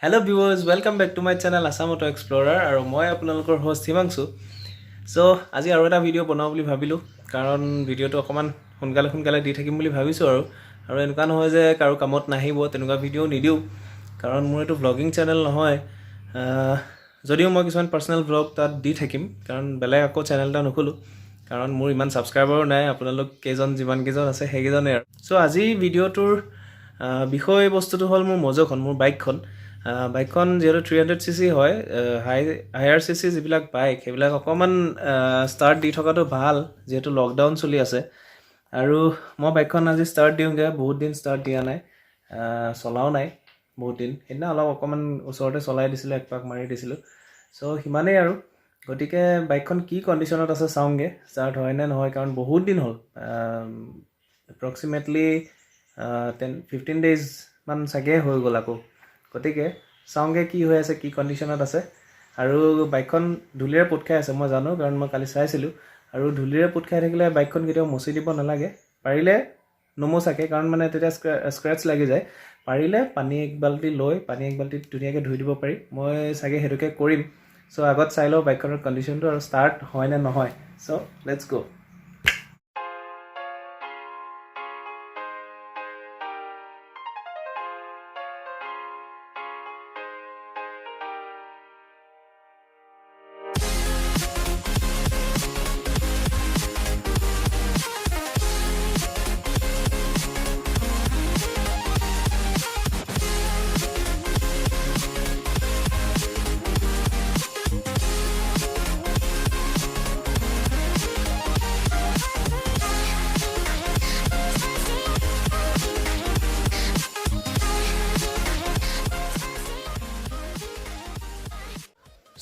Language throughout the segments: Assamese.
Hello viewers, welcome back to my channel Assam Auto Explorer আৰু মই আপোনালোকৰ হোষ্ট হিমাংশু। সো আজি আৰু এটা ভিডিও বনাও বুলি ভাবিলো কাৰণ ভিডিওটো অকমান সোনকালে দি থাকিম বুলি ভাবিছো আৰু এনেকুৱা নহয় যে কাৰো কামত নাহিব তেনেকুৱা ভিডিও নিদিও কাৰণ মোৰ এটো ব্লগিং চেনেল নহয় যদিও মই কিছুমান পাৰ্সোনাল ব্লগ তাত দি থাকিম কাৰণ বেলেগ আকৌ চেনেল এটা নখুলো কাৰণ মোৰ ইমান সাবস্ক্ৰাইবাৰো নাই আপোনালোক কেজন যিমান কেজন আছে হেগিজনে আৰু সো আজি ভিডিওটোৰ বিষয় বস্তুটো হল মোৰ মজখন মোৰ বাইকখন বাইকখন যেটো 300cc হয় হায়াৰ সিসি যিবিলাক বাইক হেবিলাক অকমান স্টাৰ্ট দি থকাটো ভাল যেটো লকডাউন চলি আছে আৰু মই বাইকখন আজি স্টাৰ্ট দিওঁগে বহুত দিন স্টাৰ্ট দিয়া নাই চলাও নাই বহুত দিন এনা অলপ অকমান ওচৰতে চলাই দিছিল এক পাক মাৰি দিছিল সো হিমানেই আৰু গটিকে বাইকখন কি কন্ডিশনত আছে চাওঁগে স্টাৰ্ট হয় না নহয় কাৰণ বহুত দিন হ'ল approximately 10-15 days মান সাগে হৈ গল আকৌ গটিকে চাওঁগে কি হৈ আছে কি কন্ডিশনত আছে আৰু বাইকখন ধুলিৰে পুট খাই আছে মই জানো কাৰণ মই কালি চাইছিলো আৰু ধুলিৰে পুট খাই থাকিলে বাইকখন কেতিয়াও মচি দিব নালাগে পাৰিলে নমসাকে কাৰণ মানে তেতিয়া স্ক্ৰেচ লাগি যায় পাৰিলে পানী এক বালটি লৈ পানী এক বালটি ধুনিয়াকে ধুই দিব পাৰি মই সাগে হেতুকে কৰিম সো আগত চাই লও বাইকখনৰ কন্ডিশনটো আৰু স্টাৰ্ট হয় না নহয় so let's go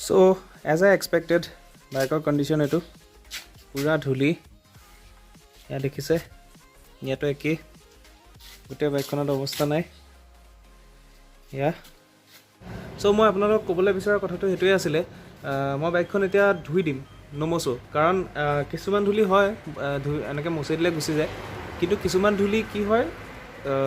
So as I expected বাইকৰ কন্ডিশন এটো পুৰা ধুলি ইয়া দেখিছে ইয়াতো একি গোটে বাইকখনৰ অৱস্থা নাই ইয়া সো মই আপোনালোকক ক'বলৈ বিচৰা কথাটো হেতুই আছিল মই বাইকখন এতিয়া ধুই দিম নমসো কাৰণ কিছুমান ধুলি হয় এনেকে মচি দিলে গুচি যায় কিন্তু কিছুমান ধুলি কি হয়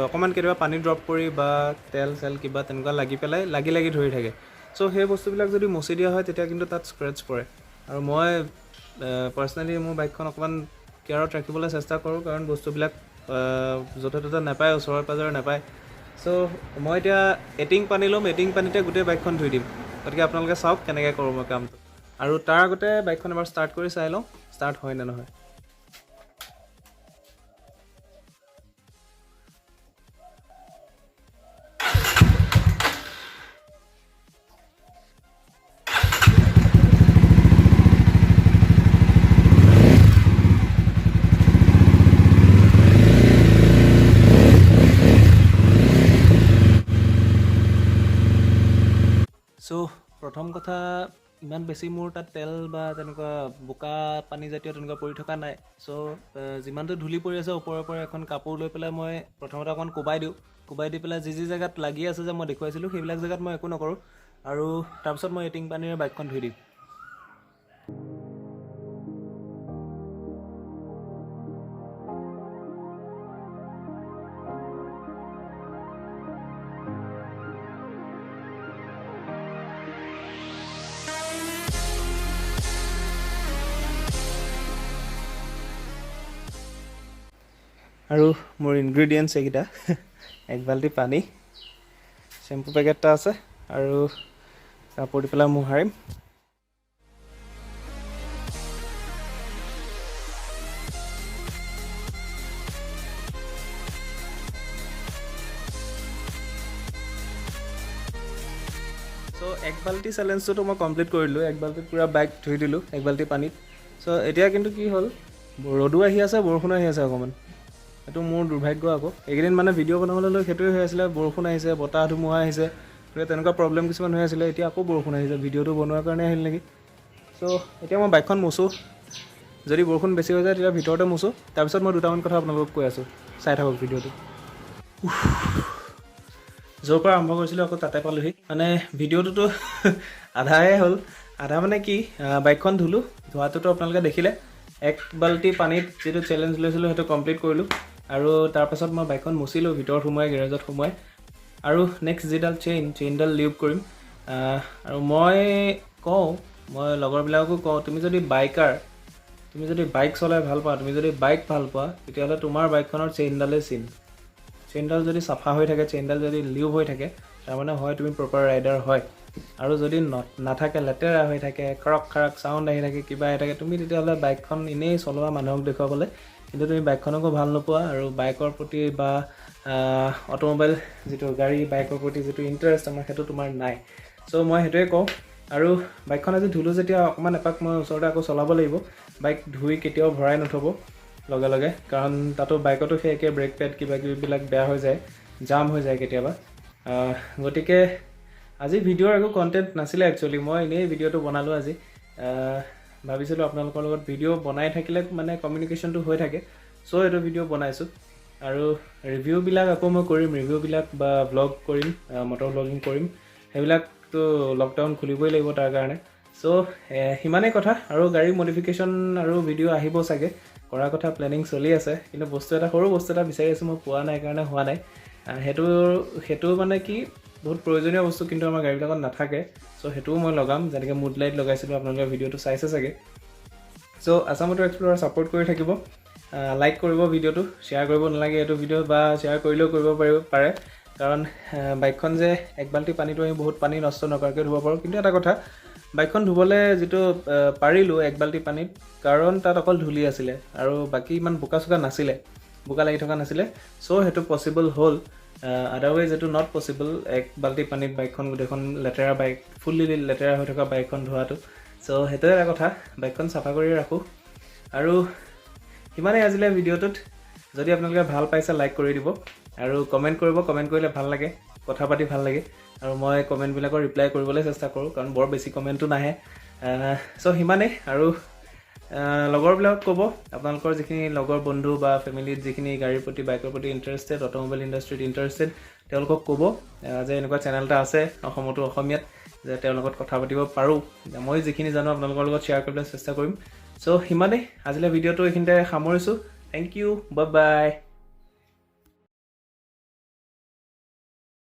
অকমান কেতিয়াবা পানী ড্ৰপ কৰি বা তেল সেল কিবা তেনেকুৱা লাগি পেলাই লাগি ধৰি থাকে সো সেই বস্তুবিলাক যদি মচি দিয়া হয় তেতিয়া কিন্তু তাত স্ক্ৰেচ পৰে আৰু মই পাৰ্সোনালি মোৰ বাইকখন অকমান কেয়াৰত ৰাখিবলৈ চেষ্টা কৰো কাৰণ বস্তুবিলাক যতে নাপায় ওচৰৰ পাজৰে নাপায় সো মই এতিয়া এটিং পানী লম এটিং পানীতে গোটে বাইকখন ধুই দিম গতিকে আপোনালোকে চাওক কেনেকৈ কৰো মই কামটো আৰু তাৰ আগতে বাইকখন এবাৰ ষ্টাৰ্ট কৰি চাই লওঁ ষ্টাৰ্ট হয় না নহয় সো প্ৰথম কথা ইমান বেছি মোৰ তাত তেল বা তেনেকুৱা বোকা পানী জাতীয় তেনেকুৱা পৰি থকা নাই সো যিমানটো ধুলি পৰি আছে ওপৰৰ পৰা এখন কাপোৰ লৈ পেলাই মই প্ৰথমতে অকন কোবাই দি পেলাই যি জায়গাত লাগি আছে যে মই দেখুৱাইছিলো সেইবিলাক জায়গাত মই একো নকৰো আৰু তাৰ পিছত মই এটিং পানীৰে বাইকখন ধুই দিম আৰু মোৰ ইনগ্ৰেডিয়েন্টছ এইকেইটা এক বালটি পানী শ্যাম্পু পেকেটটা আছে আৰু কাপোৰ দি পেলাই মোহাৰিম সো এক বালটি চ্যালেঞ্জটো মই কমপ্লিট কৰিলো এক বালটিত পুৰা বাইক ধুই দিলো এক বালটি পানীত সো এতিয়া কিন্তু কি হ'ল ৰদু আহি আছে বৰষুণ আহি আছে অকমান এটো মোৰ দুৰ্ভাগ্য আকৌ একেদিন মানে ভিডিও বনাবলৈ লৈ হেতুই হৈ আছিল বৰষুণ আহিছে বতাহ ধুমুহা আহিছে তেনেকুৱা প্ৰবলেম কিছুমান হৈ আছিল এতিয়া আকৌ বৰষুণ আহিছে ভিডিওটো বনোৱাৰ কাৰণে আহিল নেকি সো এতিয়া মই বাইকখন মুছো যদি বৰষুণ বেছি হৈ যায় তেতিয়া ভিতৰতে মুছো তাৰ পিছত মই দুটামান কথা আপোনালোকক কৈ আছো চাই থাকক ভিডিওটো য'ৰ পৰা আৰম্ভ কৰিছিলো আকৌ তাতে পালোহি মানে ভিডিওটো আধায়ে হ'ল আধা মানে কি বাইকখন ধুলো ধোৱাটোতো আপোনালোকে দেখিলে এক বালটি পানীত যেটো চ্যালেঞ্জ লৈছিলো হেতু কমপ্লিট কৰিলো আৰু তাৰ পাছত মই বাইকখন মুছিলো ভিতৰ সোমাই গেৰেজত সোমাই আৰু নেক্সট যিডাল চেইনডাল লিউব কৰিম আৰু মই কওঁ মই লগৰবিলাককো কওঁ তুমি যদি বাইক চলাই ভাল পোৱা তুমি যদি বাইক ভাল পোৱা তেতিয়াহ'লে তোমাৰ বাইকখনৰ চেইনডাল যদি চাফা হৈ থাকে চেইনডাল যদি লিউব হৈ থাকে তাৰমানে হয় তুমি প্ৰপাৰ ৰাইডাৰ হয় আৰু যদি নাথাকে লেতেৰা হৈ থাকে খৰক চাউণ্ড আহি থাকে কিবা আহি থাকে তুমি তেতিয়াহ'লে বাইকখন এনেই চলোৱা মানুহক দেখুৱাবলৈ কিন্তু তুমি বাইকখনকো ভাল নোপোৱা আৰু বাইকৰ প্ৰতি বা অটোমোবাইল যিটো গাড়ী বাইকৰ প্ৰতি যিটো ইণ্টাৰেষ্ট আমাৰ সেইটো তোমাৰ নাই চ' মই সেইটোৱে কওঁ আৰু বাইকখন আজি ধুলোঁ যেতিয়া অকণমান এপাক মই ওচৰতে আকৌ চলাব লাগিব বাইক ধুই কেতিয়াও ভৰাই নথ'ব লগে কাৰণ তাতো বাইকতো সেই একে ব্ৰেক পেড কিবা কিবিবিলাক বেয়া হৈ যায় জাম হৈ যায় কেতিয়াবা গতিকে আজি ভিডিঅ'ৰ একো কণ্টেণ্ট নাছিলে একচুৱেলি মই এনেই ভিডিঅ'টো বনালোঁ আজি ভাবিছিলোঁ আপোনালোকৰ লগত ভিডিঅ' বনাই থাকিলে মানে কমিউনিকেশ্যনটো হৈ থাকে চ' এইটো ভিডিঅ' বনাইছোঁ আৰু ৰিভিউবিলাক আকৌ মই কৰিম ৰিভিউবিলাক বা ভ্লগ কৰিম মটৰ ভ্লগিং কৰিম সেইবিলাকতো লকডাউন খুলিবই লাগিব তাৰ কাৰণে চ' সিমানেই কথা আৰু গাড়ী মডিফিকেশ্যন আৰু ভিডিঅ' আহিব চাগে কৰাৰ কথা প্লেনিং চলি আছে কিন্তু সৰু বস্তু এটা বিচাৰি আছোঁ মই পোৱা নাই কাৰণে হোৱা নাই সেইটো মানে কি বহুত প্ৰয়োজনীয় বস্তু কিন্তু আমাৰ গাড়ীবিলাকত নাথাকে চ' সেইটোও মই লগাম যেনেকৈ মুড লাইট লগাইছিলোঁ আপোনালোকে ভিডিঅ'টো চাইছে চাগে চ' আছাম অটো এক্সপ্ল'ৰাৰ ছাপোৰ্ট কৰি থাকিব লাইক কৰিব ভিডিঅ'টো শ্বেয়াৰ কৰিব নালাগে এইটো ভিডিঅ' বা শ্বেয়াৰ কৰিলেও কৰিব পাৰে কাৰণ বাইকখন যে এক বাল্টি পানীটো আমি বহুত পানী নষ্ট নকৰাকৈ ধুব পাৰোঁ কিন্তু এটা কথা বাইকখন ধুবলৈ যিটো পাৰিলোঁ এক বাল্টি পানীত কাৰণ তাত অকল ধূলি আছিলে আৰু বাকী ইমান বোকা লাগি থকা নাছিলে চ' সেইটো পচিবল হ'ল আদাৰৱাইজ এইটো নট পচিবল এক বাল্টি পানীত বাইকখন গোটেইখন ফুল্লি লেতেৰা হৈ থকা বাইকখন ধোৱাটো চ' সেইটোৱে এটা কথা বাইকখন চাফা কৰি ৰাখোঁ আৰু সিমানেই আজিলৈ ভিডিঅ'টোত যদি আপোনালোকে ভাল পাইছে লাইক কৰি দিব আৰু কমেণ্ট কৰিলে ভাল লাগে কথা পাতি ভাল লাগে আৰু মই কমেণ্টবিলাকৰ ৰিপ্লাই কৰিবলৈ চেষ্টা কৰোঁ কাৰণ বৰ বেছি কমেণ্টটো নাহে চ' সিমানেই আৰু লগৰবিলাকক ক'ব আপোনালোকৰ যিখিনি লগৰ বন্ধু বা ফেমিলিত যিখিনি গাড়ীৰ প্ৰতি বাইকৰ প্ৰতি ইণ্টাৰেষ্টেড অটোমোবাইল ইণ্ডাষ্ট্ৰীত ইণ্টাৰেষ্টেড তেওঁলোকক ক'ব যে এনেকুৱা চেনেল এটা আছে অসমীয়াত যে তেওঁলোকৰ লগত কথা পাতিব পাৰোঁ মই যিখিনি জানো আপোনালোকৰ লগত শ্বেয়াৰ কৰিবলৈ চেষ্টা কৰিম চ' সিমানেই আজিলৈ ভিডিঅ'টো এইখিনিতে সামৰিছোঁ থেংক ইউ বাই